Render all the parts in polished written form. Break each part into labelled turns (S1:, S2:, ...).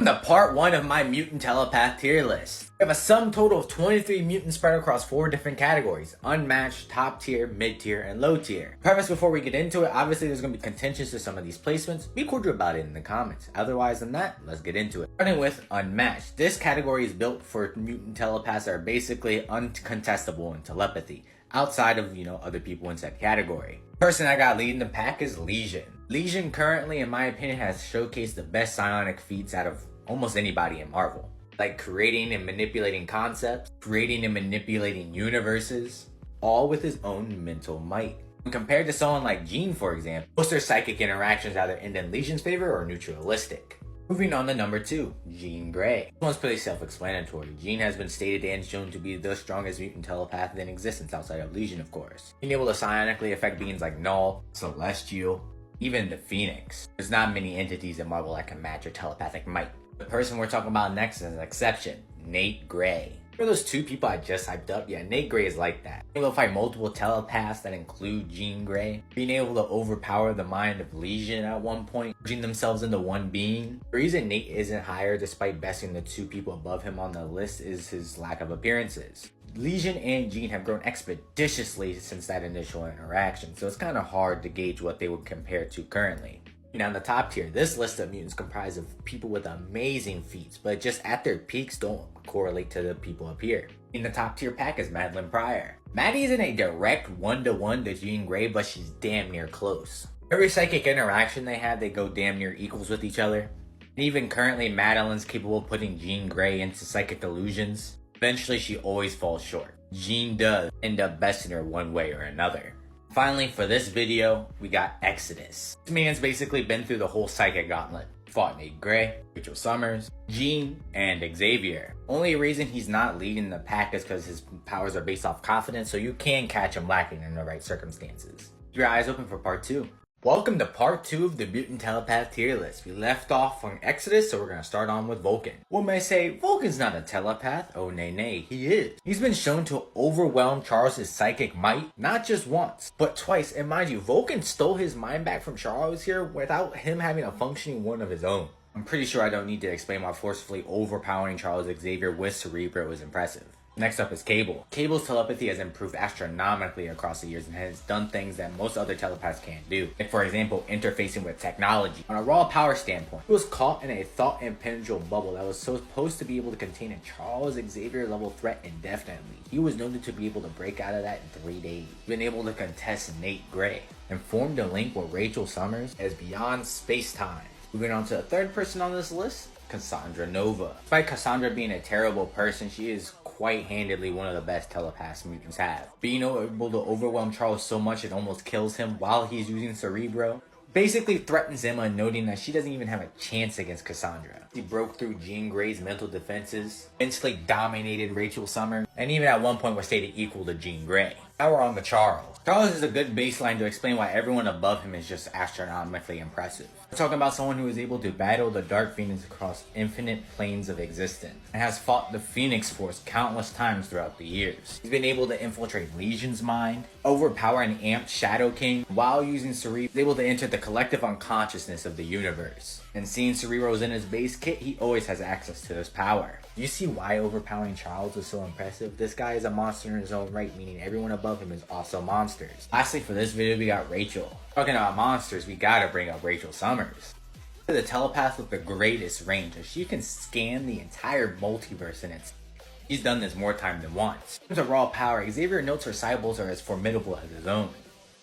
S1: Welcome to part 1 of my Mutant Telepath tier list. We have a sum total of 23 mutants spread across 4 different categories: unmatched, top tier, mid tier, and low tier. Preface before we get into it, obviously there's going to be contention to some of these placements. Be cordial about it in the comments. Otherwise than that, let's get into it. Starting with unmatched. This category is built for mutant telepaths that are basically uncontestable in telepathy, outside of, other people in said category. Person I got leading the pack is Legion. Legion currently, in my opinion, has showcased the best psionic feats out of almost anybody in Marvel. Like creating and manipulating concepts, creating and manipulating universes, all with his own mental might. When compared to someone like Jean, for example, most of their psychic interactions either end in Legion's favor or neutralistic. Moving on to number 2, Jean Grey. This one's pretty self-explanatory. Jean has been stated and shown to be the strongest mutant telepath in existence outside of Legion, of course. Being able to psionically affect beings like Null, Celestial, even the Phoenix. There's not many entities in Marvel that can match her telepathic might. The person we're talking about next is an exception, Nate Gray. For those 2 people I just hyped up, yeah, Nate Gray is like that. Being able to fight multiple telepaths that include Jean Grey, being able to overpower the mind of Legion at one point, merging themselves into one being. The reason Nate isn't higher despite besting the 2 people above him on the list is his lack of appearances. Legion and Jean have grown expeditiously since that initial interaction, so it's kind of hard to gauge what they would compare to currently. Now in the top tier, this list of mutants comprised of people with amazing feats, but just at their peaks don't correlate to the people up here. In the top tier pack is Madeline Pryor. Maddie isn't a direct one-to-one to Jean Grey, but she's damn near close. Every psychic interaction they have, they go damn near equals with each other. And even currently, Madeline's capable of putting Jean Grey into psychic illusions. Eventually, she always falls short. Jean does end up besting her one way or another. Finally, for this video, we got Exodus. This man's basically been through the whole psychic gauntlet. Fought Nate Gray, Rachel Summers, Jean, and Xavier. Only reason he's not leading the pack is because his powers are based off confidence, so you can catch him lacking in the right circumstances. Keep your eyes open for part 2. Welcome to part 2 of the Mutant Telepath tier list. We left off on Exodus, so we're going to start on with Vulcan. One may say, Vulcan's not a telepath. Oh nay, he is. He's been shown to overwhelm Charles' psychic might, not just once, but twice. And mind you, Vulcan stole his mind back from Charles here without him having a functioning one of his own. I'm pretty sure I don't need to explain why forcefully overpowering Charles Xavier with Cerebro was impressive. Next up is Cable. Cable's telepathy has improved astronomically across the years and has done things that most other telepaths can't do. Like for example, interfacing with technology. On a raw power standpoint, he was caught in a thought impenetrable bubble that was supposed to be able to contain a Charles Xavier level threat indefinitely. He was known to be able to break out of that in 3 days. Been able to contest Nate Gray and formed a link with Rachel Summers as beyond space-time. Moving on to the third person on this list, Cassandra Nova. Despite Cassandra being a terrible person, she is quite handedly one of the best telepaths mutants have. Being able to overwhelm Charles so much it almost kills him while he's using Cerebro basically threatens Emma, noting that she doesn't even have a chance against Cassandra. She broke through Jean Grey's mental defenses, instantly dominated Rachel Summers, and even at one point was stated equal to Jean Grey. Now we're on to Charles. Charles is a good baseline to explain why everyone above him is just astronomically impressive. We're talking about someone who is able to battle the Dark Phoenix across infinite planes of existence, and has fought the Phoenix Force countless times throughout the years. He's been able to infiltrate Legion's mind, overpower an amped Shadow King, while using Cerebro, he's able to enter the collective unconsciousness of the universe. And seeing Cerebro's in his base kit, he always has access to this power. You see why overpowering Charles is so impressive? This guy is a monster in his own right, meaning everyone above him is also monsters. Lastly, for this video, we got Rachel. Talking about monsters, we gotta bring up Rachel Summers. The telepath with the greatest range, as she can scan the entire multiverse in its. He's done this more time than once. In terms of raw power, Xavier notes her cyborgs are as formidable as his own.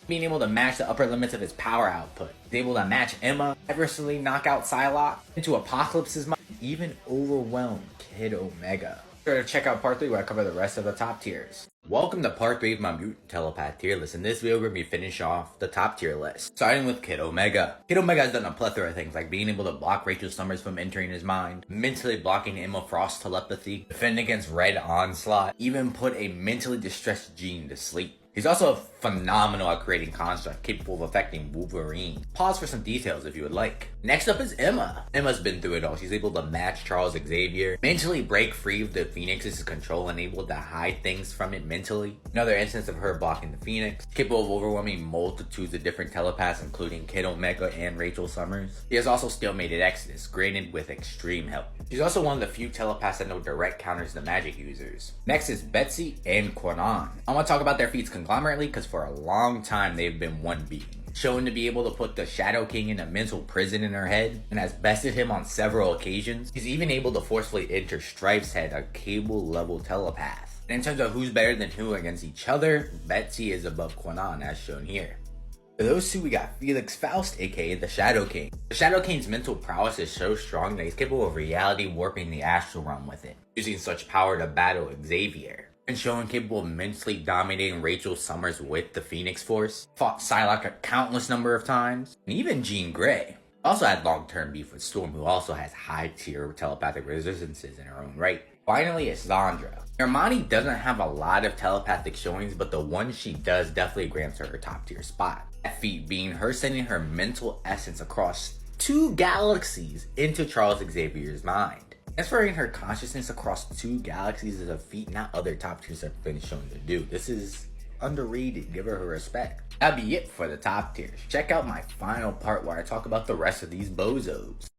S1: Being able to match the upper limits of his power output. He's able to match Emma, adversely knock out Psylocke, into Apocalypse's mind, even overwhelm Kid Omega. Be sure to check out part 3 where I cover the rest of the top tiers. Welcome to part 3 of my Mutant Telepath tier list. In this video, we're going to be finishing off the top tier list. Starting with Kid Omega. Kid Omega has done a plethora of things like being able to block Rachel Summers from entering his mind, mentally blocking Emma Frost's telepathy, defend against Red Onslaught, even put a mentally distressed Jean to sleep. He's also phenomenal at creating constructs capable of affecting Wolverine. Pause for some details if you would like. Next up is Emma. Emma's been through it all. She's able to match Charles Xavier, mentally break free of the Phoenix's control and able to hide things from it mentally. Another instance of her blocking the Phoenix. Capable of overwhelming multitudes of different telepaths, including Kid Omega and Rachel Summers. She has also still made it Exodus, granted with extreme help. She's also one of the few telepaths that know direct counters to magic users. Next is Betsy and Quanon. I want to talk about their feats conglomerately because for a long time they've been one being. Shown to be able to put the Shadow King in a mental prison in her head and has bested him on several occasions. He's even able to forcefully enter Strife's head, a Cable level telepath. And in terms of who's better than who against each other, Betsy is above Quanon as shown here. For those two, we got Felix Faust, aka the Shadow King. The Shadow King's mental prowess is so strong that he's capable of reality warping the astral realm with it, using such power to battle Xavier. And shown capable of mentally dominating Rachel Summers with the Phoenix Force, fought Psylocke a countless number of times, and even Jean Grey. Also had long-term beef with Storm, who also has high-tier telepathic resistances in her own right. Finally, it's Zandra. Hermione doesn't have a lot of telepathic showings, but the one she does definitely grants her a top-tier spot. That feat being her sending her mental essence across 2 galaxies into Charles Xavier's mind. Transferring her consciousness across 2 galaxies is a feat not other top tiers have been shown to do. This is underrated, give her respect. That'd be it for the top tiers. Check out my final part where I talk about the rest of these bozos.